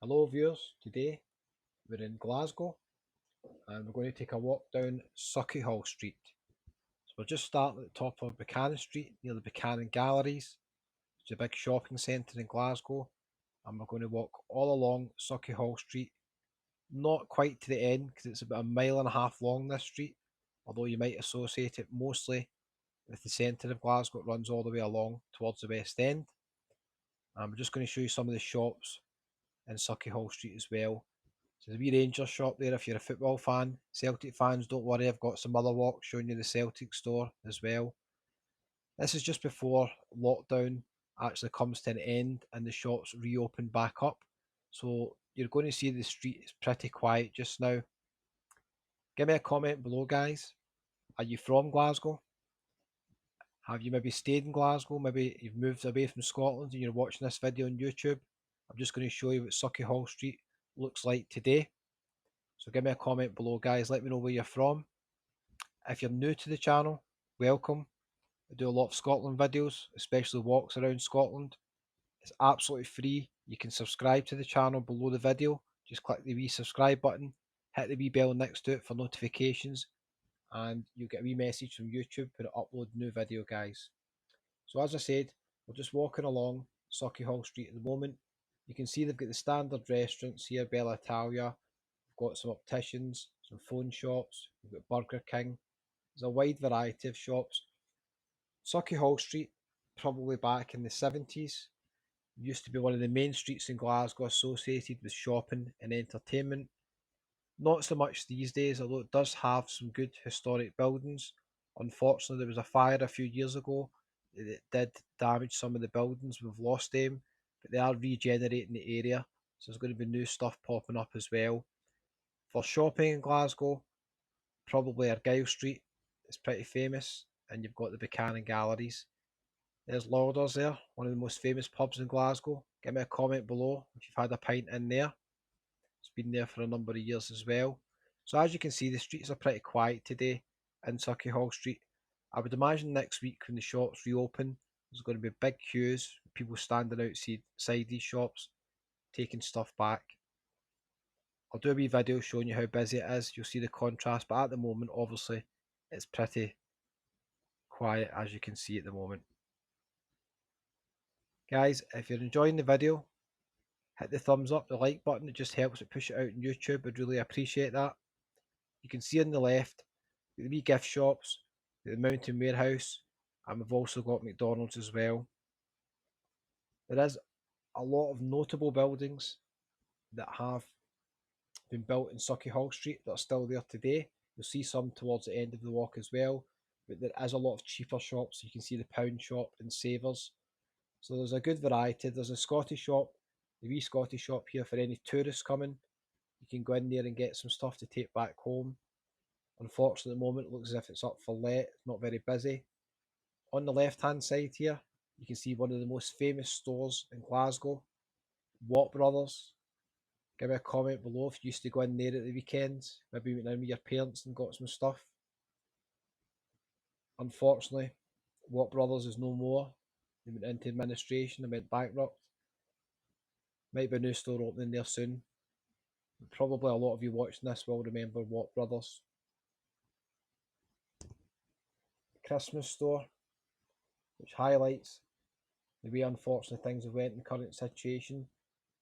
Hello viewers, today we're in Glasgow and we're going to take a walk down Sauchiehall Street. So we're just starting at the top of Buchanan Street near the Buchanan Galleries. It's a big shopping centre in Glasgow, and we're going to walk all along Sauchiehall Street, not quite to the end because it's about a mile and a half long this street, although you might associate it mostly with the centre of Glasgow. It runs all the way along towards the West End, and we're just going to show you some of the shops in Sauchiehall Street as well. So there's a wee Rangers shop there if you're a football fan. Celtic fans, don't worry, I've got some other walks showing you the Celtic store as well. This is just before lockdown actually comes to an end and the shops reopen back up. So you're going to see the street is pretty quiet just now. Give me a comment below, guys. Are you from Glasgow? Have you maybe stayed in Glasgow? Maybe you've moved away from Scotland and you're watching this video on YouTube. I'm just going to show you what Sauchiehall Street looks like today. So give me a comment below, guys. Let me know where you're from. If you're new to the channel, welcome. I do a lot of Scotland videos, especially walks around Scotland. It's absolutely free. You can subscribe to the channel below the video. Just click the wee subscribe button, hit the wee bell next to it for notifications, and you'll get a wee message from YouTube when I upload a new video, guys. So as I said, we're just walking along Sauchiehall Street at the moment. You can see they've got the standard restaurants here, Bella Italia. We've got some opticians, some phone shops, we've got Burger King. There's a wide variety of shops. Sauchiehall Street, probably back in the 70s, used to be one of the main streets in Glasgow associated with shopping and entertainment. Not so much these days, although it does have some good historic buildings. Unfortunately, there was a fire a few years ago that did damage some of the buildings. We've lost them, but they are regenerating the area, so there's going to be new stuff popping up as well. For shopping in Glasgow, probably Argyle Street is pretty famous, and you've got the Buchanan Galleries. There's Lauders there, one of the most famous pubs in Glasgow. Give me a comment below if you've had a pint in there. It's been there for a number of years as well. So as you can see, the streets are pretty quiet today in Sauchiehall Street. I would imagine next week when the shops reopen, there's going to be big queues, people standing outside these shops, taking stuff back. I'll do a wee video showing you how busy it is. You'll see the contrast, but at the moment, obviously, it's pretty quiet as you can see at the moment. Guys, if you're enjoying the video, hit the thumbs up, the like button. It just helps it push it out on YouTube. I'd really appreciate that. You can see on the left the wee gift shops, the Mountain Warehouse, and we've also got McDonald's as well. There is a lot of notable buildings that have been built in Sauchiehall Street that are still there today. You'll see some towards the end of the walk as well, but there is a lot of cheaper shops. You can see the Pound Shop and Savers. So there's a good variety. There's a Scottish shop, the wee Scottish shop here for any tourists coming. You can go in there and get some stuff to take back home. Unfortunately, at the moment, it looks as if it's up for let. It's not very busy. On the left-hand side here, you can see one of the most famous stores in Glasgow, Watt Brothers. Give me a comment below if you used to go in there at the weekends. Maybe went in with your parents and got some stuff. Unfortunately, Watt Brothers is no more. They went into administration and went bankrupt. Might be a new store opening there soon. Probably a lot of you watching this will remember Watt Brothers. Christmas store, which highlights the way unfortunately things have went in the current situation.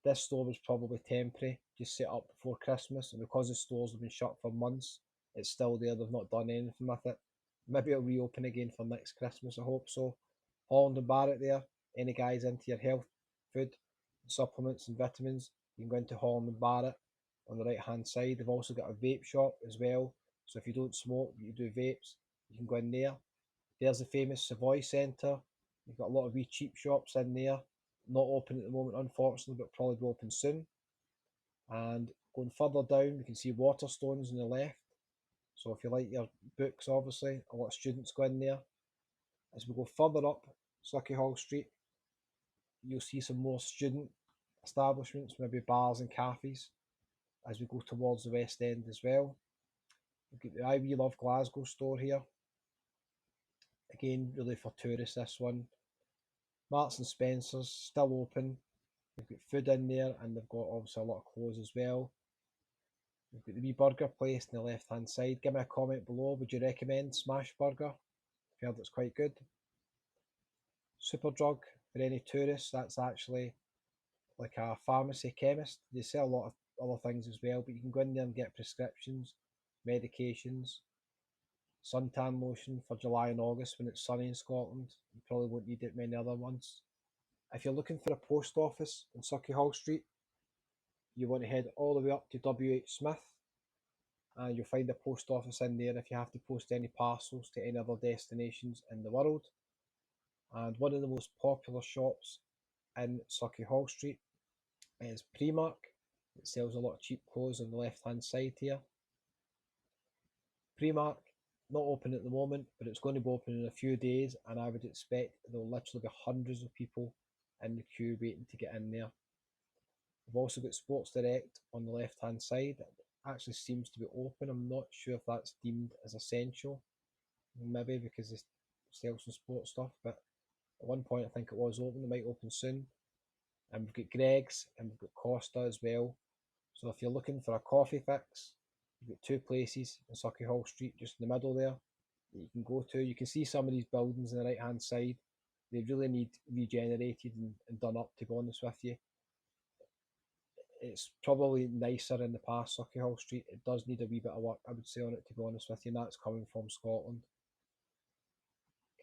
This store was probably temporary, just set up before Christmas, and because the stores have been shut for months, it's still there. They've not done anything with it. Maybe it'll reopen again for next Christmas, I hope so. Holland and Barrett there. Any guys into your health, food, supplements and vitamins, you can go into Holland and Barrett on the right hand side. They've also got a vape shop as well. So if you don't smoke, but you do vapes, you can go in there. There's the famous Savoy Centre. You've got a lot of wee cheap shops in there. Not open at the moment, unfortunately, but probably will open soon. And going further down, we can see Waterstones on the left. So if you like your books, obviously, a lot of students go in there. As we go further up Sauchiehall Street, you'll see some more student establishments, maybe bars and cafes, as we go towards the West End as well. We've got the I We Love Glasgow store here. Again, really for tourists, this one. Marks and Spencer's, still open. They've got food in there, and they've got obviously a lot of clothes as well. We've got the wee burger place on the left hand side. Give me a comment below. Would you recommend Smash Burger? I've heard it's quite good. Superdrug for any tourists. That's actually like a pharmacy chemist. They sell a lot of other things as well, but you can go in there and get prescriptions, medications, suntan lotion for July and August when it's sunny in Scotland. You probably won't need it many other months. If you're looking for a post office on Sauchiehall Street, you want to head all the way up to WH Smith, and you'll find a post office in there if you have to post any parcels to any other destinations in the world. And one of the most popular shops in Sauchiehall Street is Primark. It sells a lot of cheap clothes on the left hand side here. Primark, not open at the moment, but it's going to be open in a few days, and I would expect there will literally be hundreds of people in the queue waiting to get in there. We've also got Sports Direct on the left hand side. It actually seems to be open. I'm not sure if that's deemed as essential, maybe because they sell some sports stuff, but at one point I think it was open. It might open soon. And we've got Greg's and we've got Costa as well. So if you're looking for a coffee fix, you've got two places in Sauchiehall Street just in the middle there that you can go to. You can see some of these buildings on the right hand side. They really need regenerated and done up, to be honest with you. It's probably nicer in the past, Sauchiehall Street. It does need a wee bit of work, I would say, on it, to be honest with you, and that's coming from Scotland.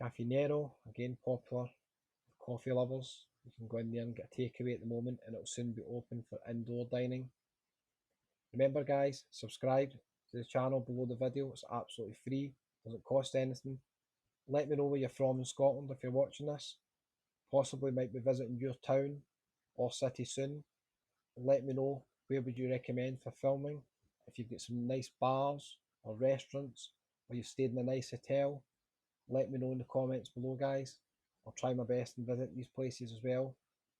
Caffè Nero, again popular with coffee lovers. You can go in there and get a takeaway at the moment, and it'll soon be open for indoor dining. Remember guys, subscribe to the channel below the video. It's absolutely free, doesn't cost anything. Let me know where you're from in Scotland if you're watching this. Possibly might be visiting your town or city soon. Let me know where would you recommend for filming. If you've got some nice bars or restaurants, or you've stayed in a nice hotel, let me know in the comments below guys. I'll try my best and visit these places as well,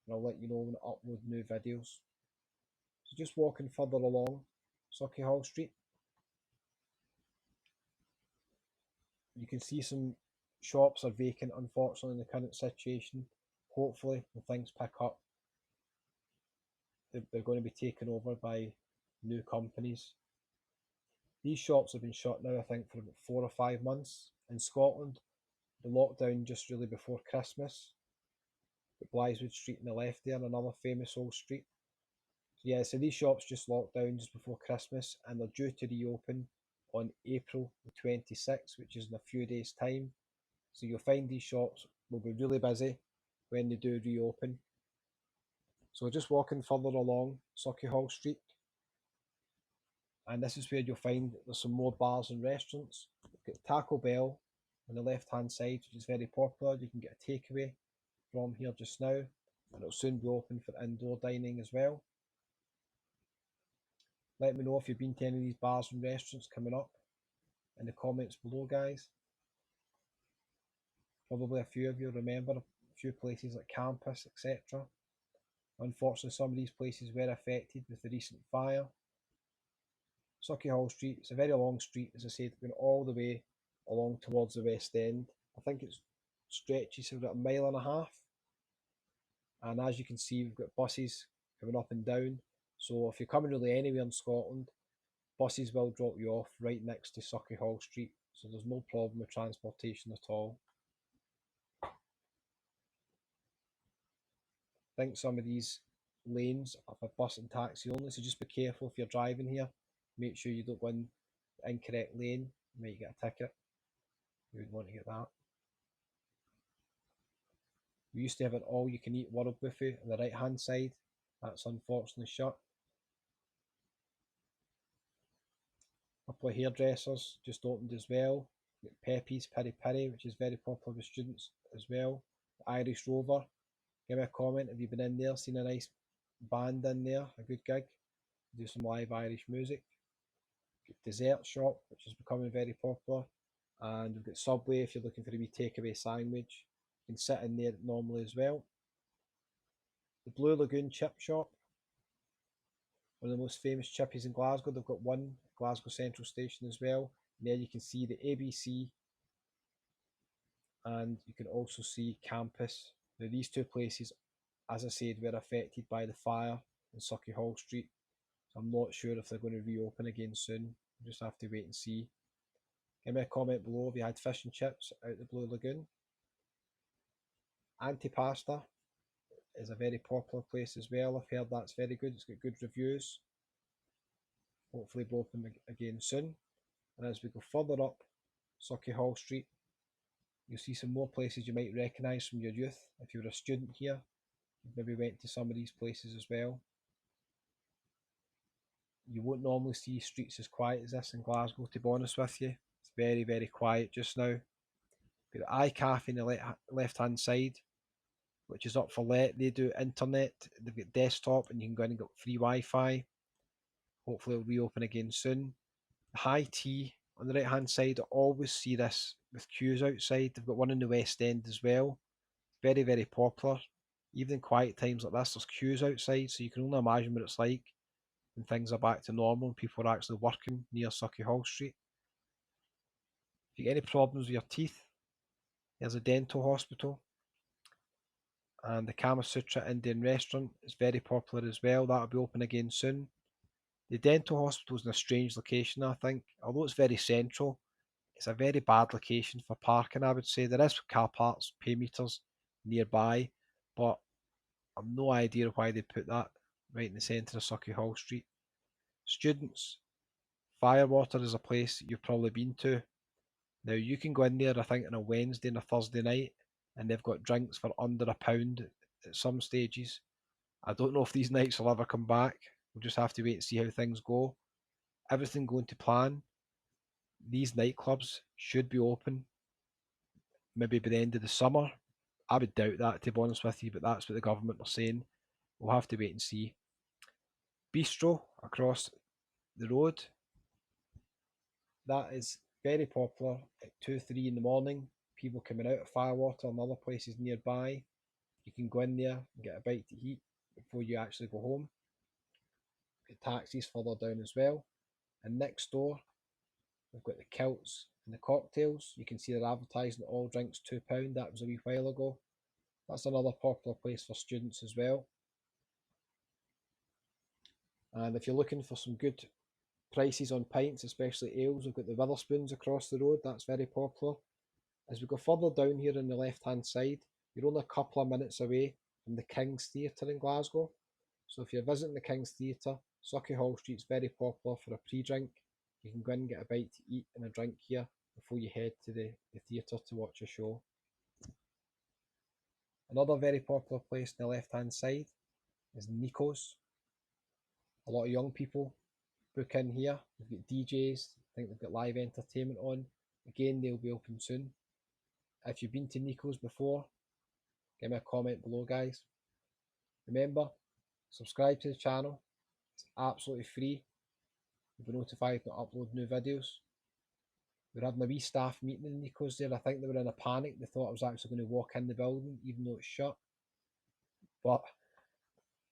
and I'll let you know when I upload new videos. So just walking further along Sauchiehall Street, you can see some shops are vacant, unfortunately, in the current situation. Hopefully when things pick up, they're going to be taken over by new companies. These shops have been shut now, I think, for about 4 or 5 months. In Scotland, the lockdown just really before Christmas. But Blytheswood Street on the left there, another famous old street. So yeah, so these shops just locked down just before Christmas, and they're due to reopen on April the 26th, which is in a few days' time. So you'll find these shops will be really busy when they do reopen. So we're just walking further along Sauchiehall Street, and this is where you'll find there's some more bars and restaurants. We've got Taco Bell on the left hand side, which is very popular. You can get a takeaway from here just now, and it'll soon be open for indoor dining as well. Let me know if you've been to any of these bars and restaurants coming up in the comments below guys. Probably a few of you remember a few places like Campus, etc. Unfortunately, some of these places were affected with the recent fire. Sauchiehall Street, it's a very long street, as I said, going all the way along towards the West End. I think it stretches for about 1.5 miles. And as you can see, we've got buses coming up and down. So if you're coming really anywhere in Scotland, buses will drop you off right next to Sauchiehall Street. So there's no problem with transportation at all. I think some of these lanes are for bus and taxi only, so just be careful if you're driving here. Make sure you don't go in the incorrect lane, you might get a ticket. You would want to get that. We used to have an all-you-can-eat world buffet on the right-hand side. That's unfortunately shut. A couple of hairdressers just opened as well. We've got Pepe's Piri Piri, which is very popular with students as well. The Irish Rover. Give me a comment if you've been in there, seen a nice band in there, a good gig. Do some live Irish music. We've got Dessert Shop, which is becoming very popular. And we've got Subway if you're looking for a wee takeaway sandwich. You can sit in there normally as well. The Blue Lagoon Chip Shop, one of the most famous chippies in Glasgow. They've got one at Glasgow Central Station as well. And there you can see the ABC, and you can also see Campus. Now these two places as I said, were affected by the fire in Sauchiehall Street. So I'm not sure if they're going to reopen again soon. We'll just have to wait and see. Give me a comment below if you had fish and chips out the Blue Lagoon. Antipasta is a very popular place as well. I've heard that's very good. It's got good reviews. Hopefully be open again soon. And as we go further up Sauchiehall Street, you'll see some more places you might recognise from your youth. If you were a student here, you maybe went to some of these places as well. You won't normally see streets as quiet as this in Glasgow, to be honest with you. It's very, very quiet just now. Got the iCafe on the left hand side, which is up for let. They do internet, they've got desktop, and you can go in and get free Wi-Fi. Hopefully it'll reopen again soon. The high tea on the right hand side, I always see this with queues outside. They've got one in the West End as well. Very, very popular. Even in quiet times like this, there's queues outside, so you can only imagine what it's like when things are back to normal and people are actually working near Sauchiehall Street. If you get any problems with your teeth, there's a dental hospital. And the Kama Sutra Indian restaurant is very popular as well. That'll be open again soon. The dental hospital is in a strange location, I think. Although it's very central, it's a very bad location for parking, I would say. There is car parks, pay meters nearby, but I've no idea why they put that right in the centre of Sauchiehall Street. Students, Firewater is a place that you've probably been to. Now you can go in there, I think, on a Wednesday and a Thursday night, and they've got drinks for under £1 at some stages. I don't know if these nights will ever come back. We'll just have to wait and see how things go. Everything going to plan. These nightclubs should be open maybe by the end of the summer. I would doubt that, to be honest with you, but that's what the government are saying. We'll have to wait and see. Bistro across the road. That is very popular at 2, 3 in the morning. People coming out of Firewater and other places nearby. You can go in there and get a bite to eat before you actually go home. Get taxis further down as well. And next door, we've got the kilts and the cocktails. You can see they're advertising all drinks £2. That was a wee while ago. That's another popular place for students as well. And if you're looking for some good prices on pints, especially ales, we've got the Witherspoons across the road. That's very popular. As we go further down here on the left hand side, you're only a couple of minutes away from the King's Theatre in Glasgow. So if you're visiting the King's Theatre, Sauchiehall Street's very popular for a pre-drink. You can go in and get a bite to eat and a drink here before you head to the theatre to watch a show. Another very popular place on the left hand side is Nico's. A lot of young people book in here. They've got DJs, I think they've got live entertainment on. Again, they'll be open soon. If you've been to Nico's before, give me a comment below, guys. Remember, subscribe to the channel. It's absolutely free. You'll be notified when I upload new videos. We're having a wee staff meeting in Nico's there. I think they were in a panic. They thought I was actually going to walk in the building, even though it's shut. But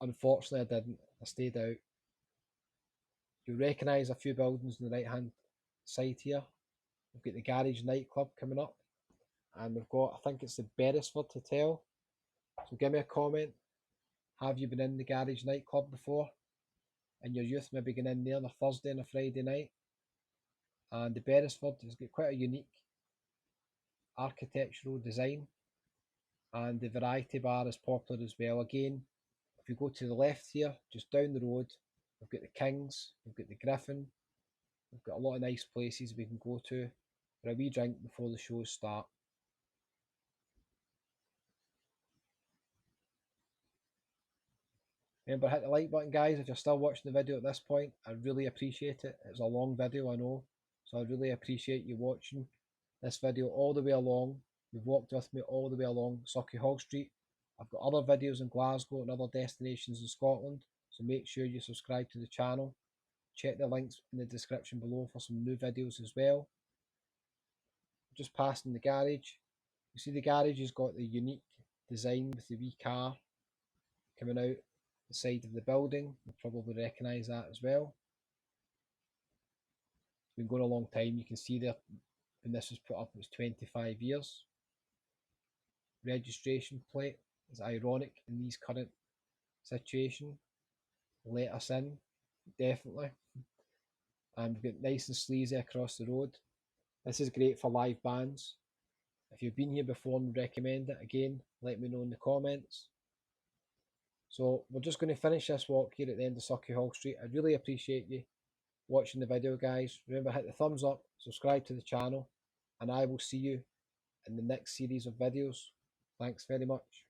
unfortunately, I didn't. I stayed out. You'll recognise a few buildings on the right hand side here. We've got the Garage nightclub coming up. And we've got, I think it's the Beresford Hotel. So give me a comment. Have you been in the Garage nightclub before? In your youth, maybe going in there on a Thursday and a Friday night. And the Beresford has got quite a unique architectural design. And the Variety Bar is popular as well. Again, if you go to the left here, just down the road, we've got the Kings, we've got the Griffin. We've got a lot of nice places we can go to for a wee drink before the shows start. Remember, hit the like button, guys, if you're still watching the video at this point. I really appreciate it. It's a long video, I know. So I really appreciate you watching this video all the way along. You've walked with me all the way along Sauchiehall Street. I've got other videos in Glasgow and other destinations in Scotland. So make sure you subscribe to the channel. Check the links in the description below for some new videos as well. Just passing the garage. You see the garage has got the unique design with the wee car coming out the side of the building. You'll probably recognise that as well. It's been going a long time. You can see there when this was put up, it was 25 years. Registration plate is ironic in these current situation. Let us in, definitely. And we've got nice and sleazy across the road. This is great for live bands. If you've been here before and recommend it, again, let me know in the comments. So we're just going to finish this walk here at the end of Sauchiehall Street. I really appreciate you watching the video, guys. Remember, hit the thumbs up, subscribe to the channel, and I will see you in the next series of videos. Thanks very much.